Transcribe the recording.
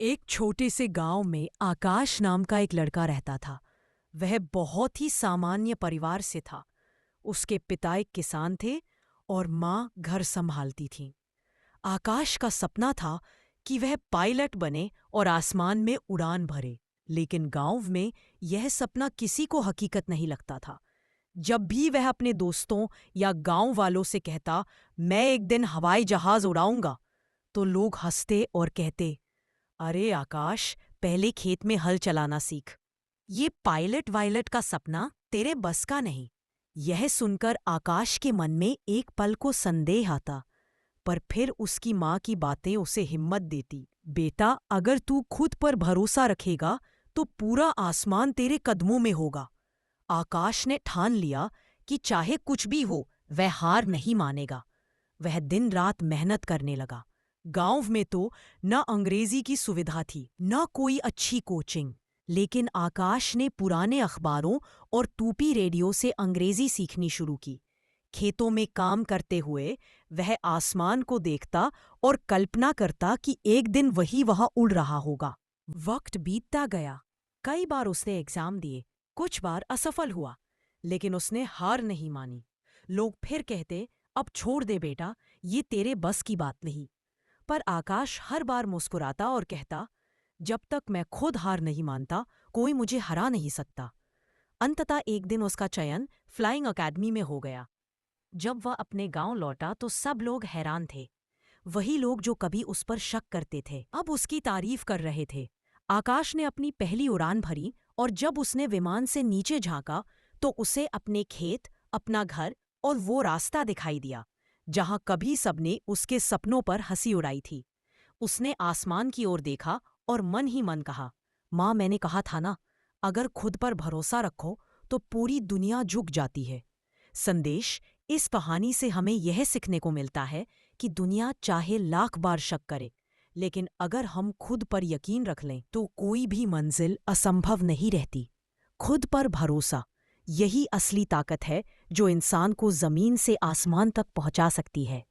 एक छोटे से गांव में आकाश नाम का एक लड़का रहता था। वह बहुत ही सामान्य परिवार से था। उसके पिता एक किसान थे और माँ घर संभालती थी। आकाश का सपना था कि वह पायलट बने और आसमान में उड़ान भरे, लेकिन गांव में यह सपना किसी को हकीकत नहीं लगता था। जब भी वह अपने दोस्तों या गांव वालों से कहता, मैं एक दिन हवाई जहाज उड़ाऊंगा, तो लोग हंसते और कहते, अरे आकाश, पहले खेत में हल चलाना सीख। ये पायलट वायलट का सपना तेरे बस का नहीं। यह सुनकर आकाश के मन में एक पल को संदेह आता, पर फिर उसकी माँ की बातें उसे हिम्मत देती। बेटा, अगर तू खुद पर भरोसा रखेगा तो पूरा आसमान तेरे कदमों में होगा। आकाश ने ठान लिया कि चाहे कुछ भी हो, वह हार नहीं मानेगा। वह दिन रात मेहनत करने लगा। गांव में तो न अंग्रेजी की सुविधा थी, न कोई अच्छी कोचिंग, लेकिन आकाश ने पुराने अखबारों और टूपी रेडियो से अंग्रेजी सीखनी शुरू की। खेतों में काम करते हुए वह आसमान को देखता और कल्पना करता कि एक दिन वही वहां उड़ रहा होगा। वक्त बीतता गया। कई बार उसने एग्जाम दिए, कुछ बार असफल हुआ, लेकिन उसने हार नहीं मानी। लोग फिर कहते, अब छोड़ दे बेटा, ये तेरे बस की बात नहीं। पर आकाश हर बार मुस्कुराता और कहता, जब तक मैं खुद हार नहीं मानता, कोई मुझे हरा नहीं सकता। अंततः एक दिन उसका चयन फ्लाइंग अकेडमी में हो गया। जब वह अपने गांव लौटा तो सब लोग हैरान थे। वही लोग जो कभी उस पर शक करते थे, अब उसकी तारीफ कर रहे थे। आकाश ने अपनी पहली उड़ान भरी और जब उसने विमान से नीचे झांका तो उसे अपने खेत, अपना घर और वो रास्ता दिखाई दिया जहां कभी सबने उसके सपनों पर हंसी उड़ाई थी। उसने आसमान की ओर देखा और मन ही मन कहा, माँ, मैंने कहा था ना, अगर खुद पर भरोसा रखो तो पूरी दुनिया झुक जाती है। संदेश इस कहानी से हमें यह सीखने को मिलता है कि दुनिया चाहे लाख बार शक करे, लेकिन अगर हम खुद पर यकीन रख लें तो कोई भी मंजिल असंभव नहीं रहती। खुद पर भरोसा, यही असली ताकत है जो इंसान को जमीन से आसमान तक पहुंचा सकती है।